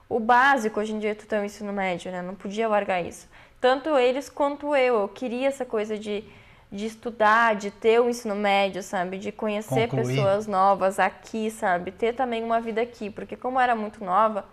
O básico, hoje em dia, tu tem o ensino médio, né? Não podia largar isso. Tanto eles quanto eu queria essa coisa de estudar, de ter o ensino médio, sabe? De conhecer pessoas novas aqui, sabe? Ter também uma vida aqui, porque como eu era muito nova,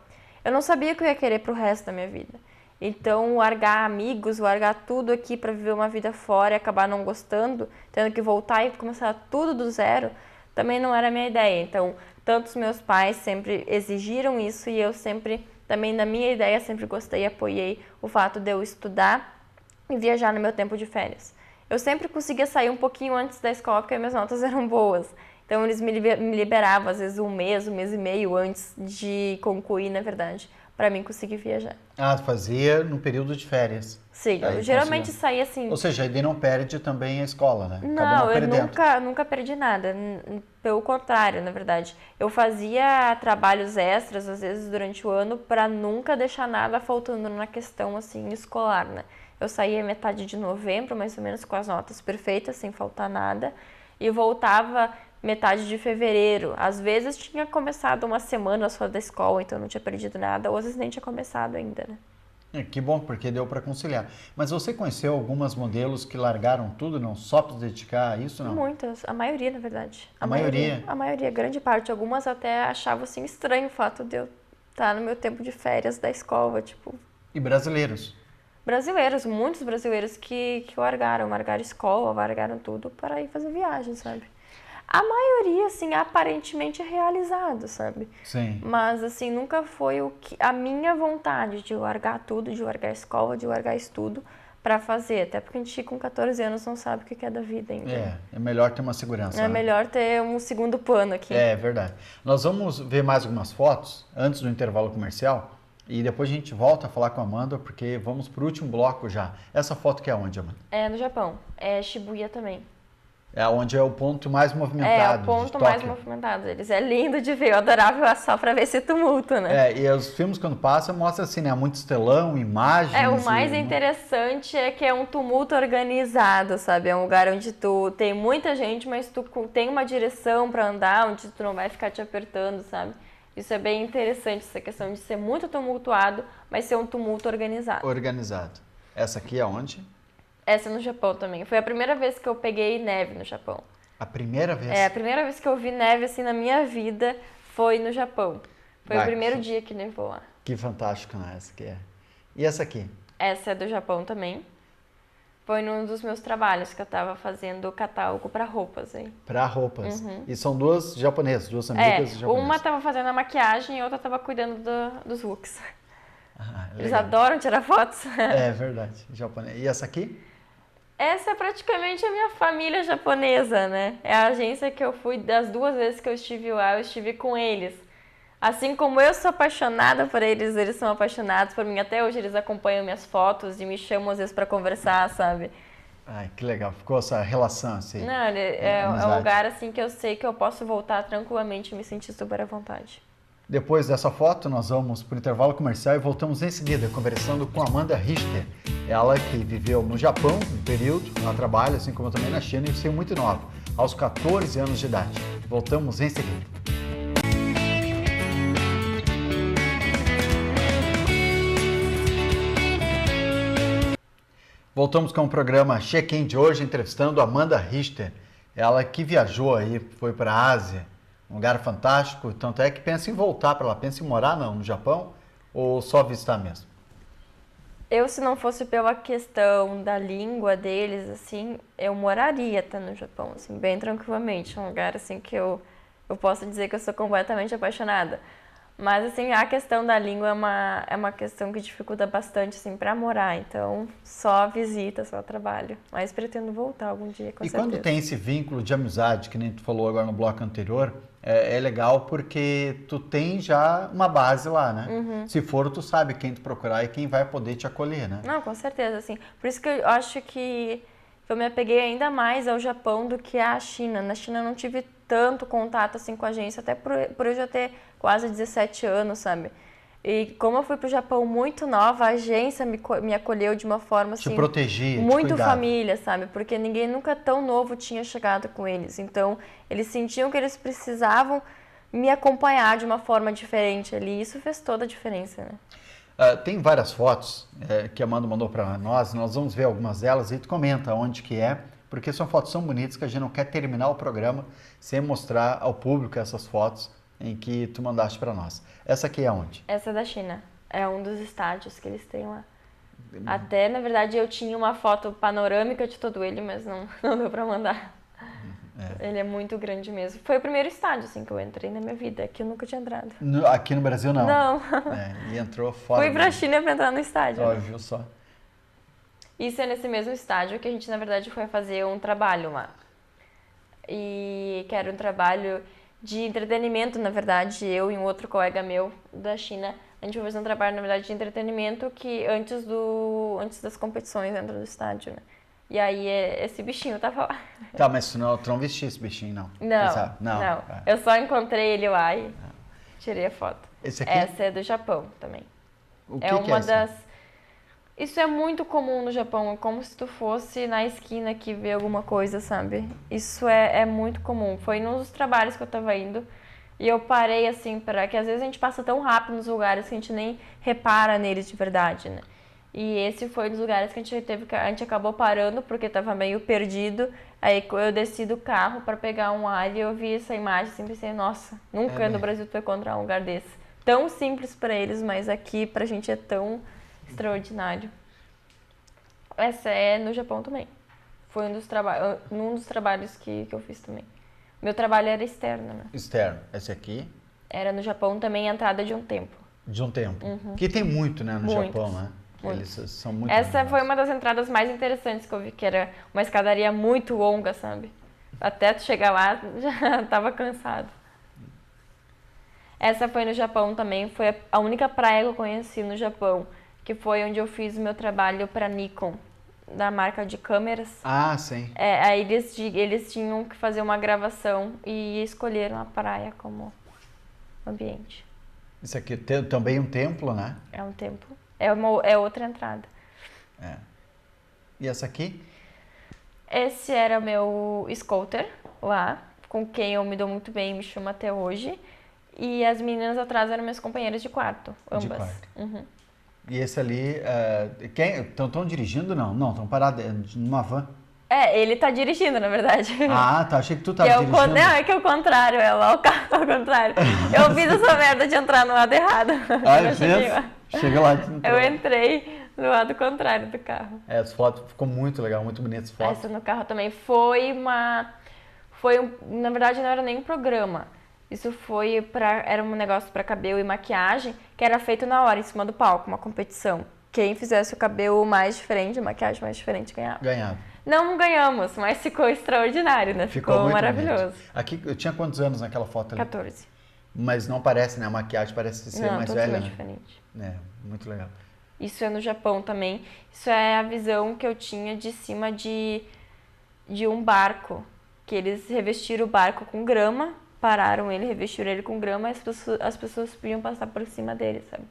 eu não sabia o que eu ia querer pro resto da minha vida. Então, largar amigos, largar tudo aqui para viver uma vida fora e acabar não gostando, tendo que voltar e começar tudo do zero, também não era a minha ideia. Então, tanto os meus pais sempre exigiram isso e eu sempre, também na minha ideia, sempre gostei e apoiei o fato de eu estudar e viajar no meu tempo de férias. Eu sempre conseguia sair um pouquinho antes da escola porque minhas notas eram boas. Então, eles me liberavam, às vezes, um mês e meio antes de concluir, na verdade, para mim conseguir viajar. Ah, fazia no período de férias. Sim, eu geralmente saía assim... Ou seja, ele não perde também a escola, né? Não, eu nunca perdi nada. Pelo contrário, na verdade. Eu fazia trabalhos extras, às vezes, durante o ano, para nunca deixar nada faltando na questão, assim, escolar, né? Eu saía metade de novembro, mais ou menos, com as notas perfeitas, sem faltar nada. E voltava metade de fevereiro. Às vezes tinha começado uma semana só da escola, então não tinha perdido nada. Ou às vezes nem tinha começado ainda, né? Que bom, porque deu para conciliar. Mas você conheceu algumas modelos que largaram tudo, não só para se dedicar a isso, não? Muitas, a maioria, na verdade. A maioria? A maioria, grande parte. Algumas até achavam, assim, estranho o fato de eu estar no meu tempo de férias da escola, tipo... E brasileiros? Brasileiros, muitos brasileiros que largaram escola, largaram tudo para ir fazer viagem, sabe? A maioria, assim, aparentemente realizado, sabe? Sim. Mas, assim, nunca foi a minha vontade de largar tudo, de largar a escola, de largar estudo para fazer. Até porque a gente com 14 anos não sabe o que é da vida ainda. É melhor ter uma segurança. É melhor ter um segundo plano aqui. É verdade. Nós vamos ver mais algumas fotos antes do intervalo comercial e depois a gente volta a falar com a Amanda porque vamos para o último bloco já. Essa foto que é onde, Amanda? É no Japão. É Shibuya também. É onde é o ponto mais movimentado É, o ponto mais movimentado deles. É lindo de ver, eu adorava ir lá só pra ver esse tumulto, né? É, e os filmes quando passam mostram assim, né, muito estelão, imagens... É, o mais interessante é que é um tumulto organizado, sabe? É um lugar onde tu tem muita gente, mas tu tem uma direção pra andar, onde tu não vai ficar te apertando, sabe? Isso é bem interessante, essa questão de ser muito tumultuado, mas ser um tumulto organizado. Organizado. Essa aqui é onde? Essa é no Japão também. Foi a primeira vez que eu peguei neve no Japão. A primeira vez? É, a primeira vez que eu vi neve assim na minha vida foi no Japão. Foi o primeiro dia que nevou lá. Que fantástico, né? Essa aqui é. E essa aqui? Essa é do Japão também. Foi num dos meus trabalhos que eu tava fazendo catálogo para roupas, hein? Para roupas. E são duas japonesas, duas amigas japonesas. Uma tava fazendo a maquiagem e a outra tava cuidando dos looks. Eles Legal. adoram tirar fotos. É verdade, japonês. E essa aqui? Essa é praticamente a minha família japonesa, né? É a agência que eu fui, das 2 vezes que eu estive lá, eu estive com eles. Assim como eu sou apaixonada por eles, eles são apaixonados por mim. Até hoje eles acompanham minhas fotos e me chamam às vezes para conversar, sabe? Ai, que legal. Ficou essa relação assim. Não, é um lugar assim que eu sei que eu posso voltar tranquilamente e me sentir super à vontade. Depois dessa foto, nós vamos para o intervalo comercial e voltamos em seguida, conversando com Amanda Richter. Ela que viveu no Japão um período, ela trabalha, assim como também na China, e saiu muito nova, aos 14 anos de idade. Voltamos em seguida. Voltamos com o programa Check-in de hoje, entrevistando Amanda Richter. Ela que viajou aí, foi para a Ásia, um lugar fantástico, tanto é que pensa em voltar para lá, pensa em morar não, no Japão ou só visitar mesmo? Eu, se não fosse pela questão da língua deles, assim, eu moraria até no Japão, assim, bem tranquilamente. É um lugar, assim, que eu posso dizer que eu sou completamente apaixonada. Mas, assim, a questão da língua é uma questão que dificulta bastante, assim, para morar. Então, só visita, só trabalho. Mas pretendo voltar algum dia, com certeza. E quando tem esse vínculo de amizade, que nem tu falou agora no bloco anterior, é legal porque tu tem já uma base lá, né? Se for, tu sabe quem tu procurar e quem vai poder te acolher, né? Não, com certeza, assim. Por isso que eu acho que eu me apeguei ainda mais ao Japão do que à China. Na China eu não tive tanto contato, assim, com a agência, até por eu já ter quase 17 anos, sabe? E como eu fui pro Japão muito nova, a agência me acolheu de uma forma, assim... Te protegia, muito te cuidava. família, sabe? Porque ninguém nunca tão novo tinha chegado com eles. Então, eles sentiam que eles precisavam me acompanhar de uma forma diferente ali. Isso fez toda a diferença, né? Tem várias fotos que a Amanda mandou para nós vamos ver algumas delas e tu comenta onde que é, porque são fotos tão bonitas que a gente não quer terminar o programa sem mostrar ao público essas fotos em que tu mandaste para nós. Essa aqui é onde? Essa é da China. É um dos estádios que eles têm lá. Até, na verdade, eu tinha uma foto panorâmica de todo ele, mas não deu para mandar. Ele é muito grande mesmo. Foi o primeiro estádio, assim, que eu entrei na minha vida. Aqui eu nunca tinha entrado. Aqui no Brasil, não? Não. E entrou fora. Fui pra China pra entrar no estádio. Ó, né? viu só. Isso é nesse mesmo estádio que a gente, na verdade, foi fazer um trabalho lá. E que era um trabalho de entretenimento, na verdade. Eu e um outro colega meu da China, a gente foi fazer um trabalho, na verdade, de entretenimento que antes das competições dentro do estádio, né? E aí esse bichinho tava lá. Tá, mas tu não vestiu esse bichinho, não? Não. Eu só encontrei ele lá e tirei a foto. Esse aqui? Essa é do Japão também. O que É que uma é esse? das... Isso é muito comum no Japão, é como se tu fosse na esquina aqui ver alguma coisa, sabe? Isso é muito comum. Foi num dos trabalhos que eu tava indo e eu parei assim, que às vezes a gente passa tão rápido nos lugares que a gente nem repara neles de verdade, né? E esse foi um dos lugares que a gente acabou parando porque tava meio perdido. Aí eu desci do carro para pegar um ar e eu vi essa imagem assim, pensei, nossa, nunca no Brasil tu vai encontrar um lugar desse. Tão simples para eles, mas aqui pra gente é tão extraordinário. Essa é no Japão também. Foi um dos trabalhos que eu fiz também. Meu trabalho era externo, né? Externo. Esse aqui? Era no Japão também a entrada de um templo. De um tempo. Que tem muito, né, no Muitos. Japão, né? Eles são muito Essa legais. foi uma das entradas mais interessantes que eu vi, que era uma escadaria muito longa, sabe? Até tu chegar lá, já tava cansado. Essa foi no Japão também, foi a única praia que eu conheci no Japão, que foi onde eu fiz o meu trabalho para Nikon, da marca de câmeras. Ah, sim. Aí eles tinham que fazer uma gravação e escolheram a praia como ambiente. Isso aqui também um templo, né? É um templo. É outra entrada. E essa aqui? Esse era o meu scouter lá, com quem eu me dou muito bem e me chamo até hoje. E as meninas atrás eram minhas companheiras de quarto, ambas. De quarto. E esse ali, estão dirigindo? Não, estão parados numa van. Ele tá dirigindo, na verdade. Ah, tá. Achei que tu tava dirigindo. Não, é que é o contrário, é lá o carro ao contrário. Eu fiz essa merda de entrar no lado errado. Chega lá. Eu entrei no lado contrário do carro. As fotos ficou muito legal, muito bonitas as fotos. Essa no carro também na verdade não era nem um programa. Isso era um negócio para cabelo e maquiagem que era feito na hora, em cima do palco, uma competição. Quem fizesse o cabelo mais diferente, a maquiagem mais diferente, ganhava. Não ganhamos, mas ficou extraordinário, né? Ficou maravilhoso. Bonito. Aqui, eu tinha quantos anos naquela foto ali? 14. Mas não parece, né? A maquiagem parece ser mais velha. Não, diferente. Muito legal. Isso é no Japão também. Isso é a visão que eu tinha de cima de um barco. Que eles revestiram o barco com grama, pararam ele, revestiram ele com grama e as pessoas podiam passar por cima dele, sabe?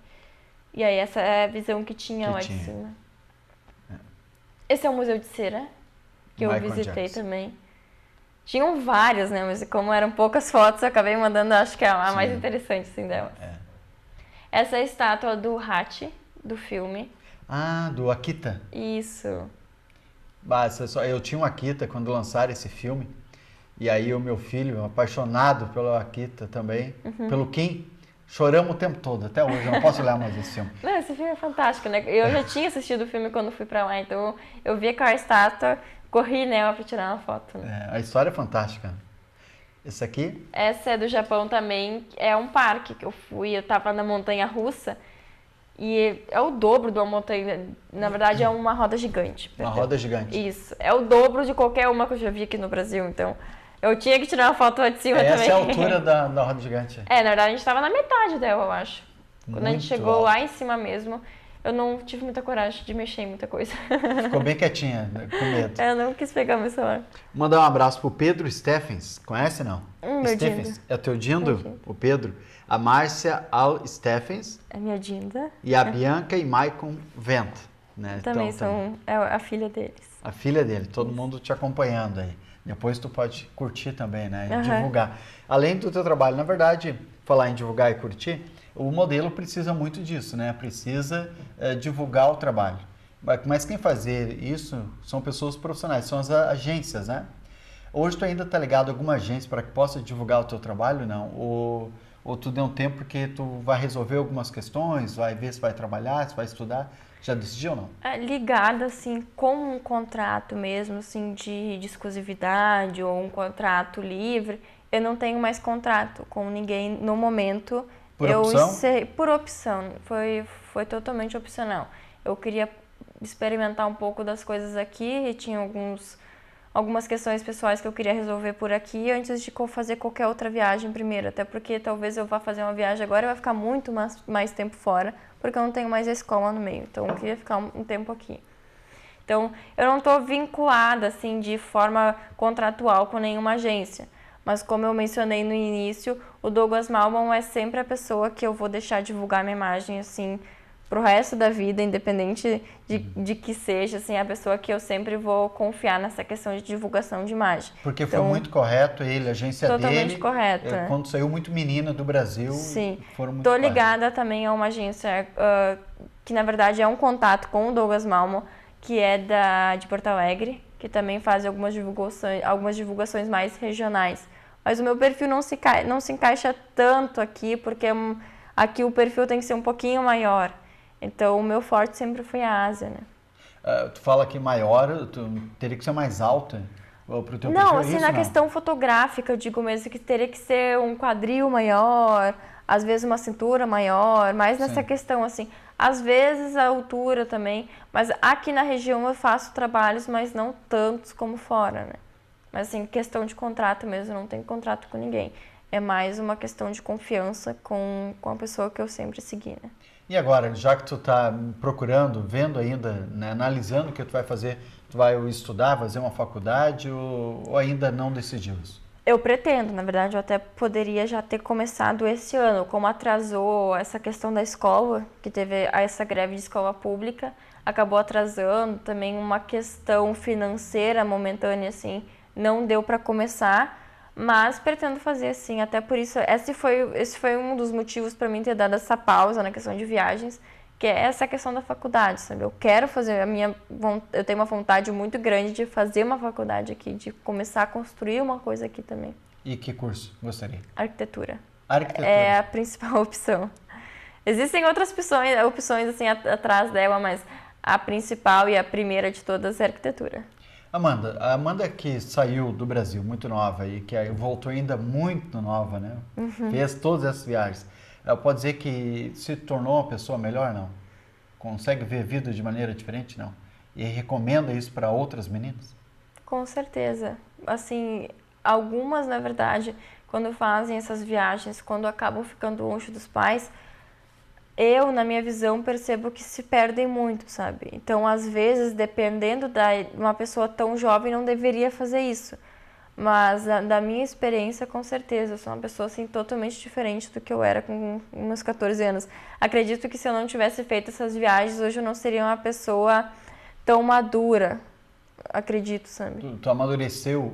E aí essa é a visão que tinha lá de cima. Esse é o Museu de Cera, que eu visitei também. Tinham várias, né? Mas como eram poucas fotos, eu acabei mandando, acho que é a mais interessante, assim, delas. Essa é a estátua do Hachi, do filme. Ah, do Akita. Isso. Eu tinha um Akita quando lançaram esse filme. E aí o meu filho, apaixonado pelo Akita também, pelo Kim, choramos o tempo todo, até hoje, eu não posso olhar mais esse filme. Não, esse filme é fantástico, né? Eu já tinha assistido o filme quando fui pra lá, então eu vi aquela estátua, corri nela pra tirar uma foto. Né? A história é fantástica. Esse aqui? Essa é do Japão também, é um parque que eu fui, eu tava na montanha russa, e é o dobro de uma montanha, na verdade é uma roda gigante. Uma roda gigante. Isso, é o dobro de qualquer uma que eu já vi aqui no Brasil, então eu tinha que tirar uma foto lá de cima também. Essa é a altura da roda gigante. Na verdade a gente tava na metade dela, eu acho. Quando a gente chegou lá em cima mesmo, eu não tive muita coragem de mexer em muita coisa. Ficou bem quietinha, com medo. Eu não quis pegar meu celular. Mandar um abraço pro Pedro Steffens. Conhece, não? Meu Steffens. Dindo. É o teu Dindo? O Pedro. A Márcia Al Steffens. É minha Dinda. E a Bianca e Maicon Vent. Né? Também é a filha deles. A filha dele. Todo mundo te acompanhando aí. Depois tu pode curtir também, né? E divulgar. Além do teu trabalho, na verdade, falar em divulgar e curtir, o modelo precisa muito disso, né? Precisa divulgar o trabalho. Mas quem fazer isso são pessoas profissionais, são as agências, né? Hoje tu ainda está ligado a alguma agência para que possa divulgar o teu trabalho, não? Ou tu deu um tempo porque tu vai resolver algumas questões, vai ver se vai trabalhar, se vai estudar? Já decidiu ou não? Ligada, assim, com um contrato mesmo, assim, de exclusividade ou um contrato livre, eu não tenho mais contrato com ninguém no momento. Por opção? Por opção, foi totalmente opcional. Eu queria experimentar um pouco das coisas aqui e tinha algumas questões pessoais que eu queria resolver por aqui antes de fazer qualquer outra viagem primeiro, até porque talvez eu vá fazer uma viagem agora e vai ficar muito mais tempo fora, porque eu não tenho mais a escola no meio, então eu queria ficar um tempo aqui. Então, eu não estou vinculada, assim, de forma contratual com nenhuma agência, mas como eu mencionei no início, o Douglas Malman é sempre a pessoa que eu vou deixar divulgar minha imagem, assim, pro resto da vida, independente de que seja, assim, a pessoa que eu sempre vou confiar nessa questão de divulgação de imagem. Porque foi muito correto ele, a agência totalmente dele. Correto, né? Quando saiu muito menina do Brasil, sim, foram muito tô ligada também a uma agência que, na verdade, é um contato com o Douglas Malman, que é de Porto Alegre, que também faz algumas divulgações mais regionais. Mas o meu perfil não se encaixa tanto aqui, porque aqui o perfil tem que ser um pouquinho maior. Então, o meu forte sempre foi a Ásia, né? Tu fala que maior, tu teria que ser mais alta pro teu não, perfil, assim, isso, na questão fotográfica, eu digo mesmo que teria que ser um quadril maior, às vezes uma cintura maior, mais nessa questão, assim. Às vezes a altura também, mas aqui na região eu faço trabalhos, mas não tantos como fora, né? Mas, assim, questão de contrato mesmo, eu não tenho contrato com ninguém. É mais uma questão de confiança com a pessoa que eu sempre segui, né? E agora, já que tu está procurando, vendo ainda, né, analisando o que tu vai fazer, tu vai estudar, fazer uma faculdade ou ainda não decidiu isso? Eu pretendo, na verdade, eu até poderia já ter começado esse ano. Como atrasou essa questão da escola, que teve essa greve de escola pública, acabou atrasando também uma questão financeira momentânea, assim, não deu para começar. Mas pretendo fazer assim, até por isso, esse foi um dos motivos para mim ter dado essa pausa na questão de viagens, que é essa questão da faculdade, sabe? Eu quero fazer eu tenho uma vontade muito grande de fazer uma faculdade aqui, de começar a construir uma coisa aqui também. E que curso gostaria? Arquitetura. Arquitetura. É a principal opção. Existem outras opções assim atrás dela, mas a principal e a primeira de todas é a arquitetura. Amanda, a Amanda que saiu do Brasil muito nova e que voltou ainda muito nova, né? Fez todas essas viagens. Ela pode dizer que se tornou uma pessoa melhor, não? Consegue ver a vida de maneira diferente, não? E recomenda isso para outras meninas? Com certeza. Assim, algumas, na verdade, quando fazem essas viagens, quando acabam ficando longe dos pais, eu, na minha visão, percebo que se perdem muito, sabe? Então, às vezes, dependendo de uma pessoa tão jovem, não deveria fazer isso. Mas, da minha experiência, com certeza, eu sou uma pessoa, assim, totalmente diferente do que eu era com meus 14 anos. Acredito que se eu não tivesse feito essas viagens, hoje eu não seria uma pessoa tão madura. Acredito, sabe? Tu amadureceu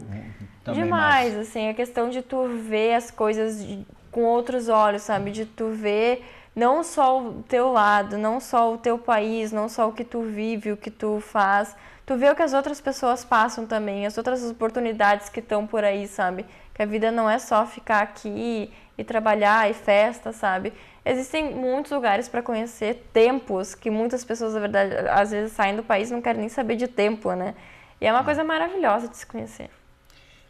também Demais, mais. assim, a questão de tu ver as coisas com outros olhos, sabe? De tu ver não só o teu lado, não só o teu país, não só o que tu vive, o que tu faz. Tu vê o que as outras pessoas passam também, as outras oportunidades que estão por aí, sabe? Que a vida não é só ficar aqui e trabalhar e festa, sabe? Existem muitos lugares para conhecer, tempos que muitas pessoas, na verdade, às vezes saem do país e não querem nem saber de tempo, né? E é uma coisa maravilhosa de se conhecer.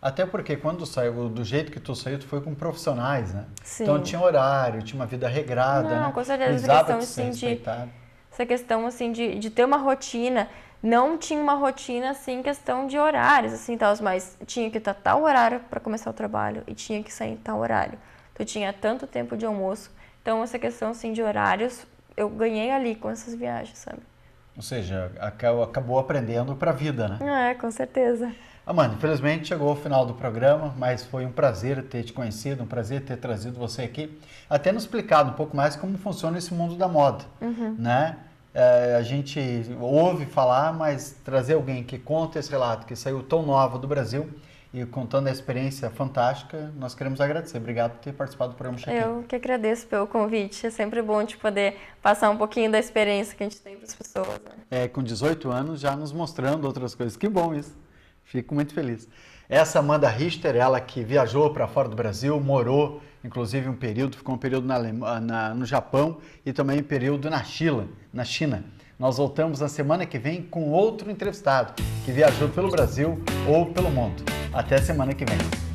Até porque quando saiu, do jeito que tu saiu, tu foi com profissionais, né? Sim. Então tinha horário, tinha uma vida regrada, Não, né? com certeza, Precisava essa questão assim de ter uma rotina. Não tinha uma rotina assim, questão de horários, assim, tal, mas tinha que estar tal horário para começar o trabalho e tinha que sair tal horário. Tu tinha tanto tempo de almoço. Então, essa questão assim de horários, eu ganhei ali com essas viagens, sabe? Ou seja, acabou aprendendo para a vida, né? É, com certeza. Amanda, infelizmente chegou ao final do programa, mas foi um prazer ter te conhecido, um prazer ter trazido você aqui, até nos explicado um pouco mais como funciona esse mundo da moda, né? A gente ouve falar, mas trazer alguém que conta esse relato, que saiu tão nova do Brasil e contando a experiência fantástica, nós queremos agradecer. Obrigado por ter participado do programa Check-in. Eu que agradeço pelo convite. É sempre bom de poder passar um pouquinho da experiência que a gente tem para as pessoas. Né? Com 18 anos já nos mostrando outras coisas. Que bom isso. Fico muito feliz. Essa Amanda Richter, ela que viajou para fora do Brasil, morou, inclusive um período, ficou um período no Japão e também um período na China. Nós voltamos na semana que vem com outro entrevistado que viajou pelo Brasil ou pelo mundo. Até semana que vem.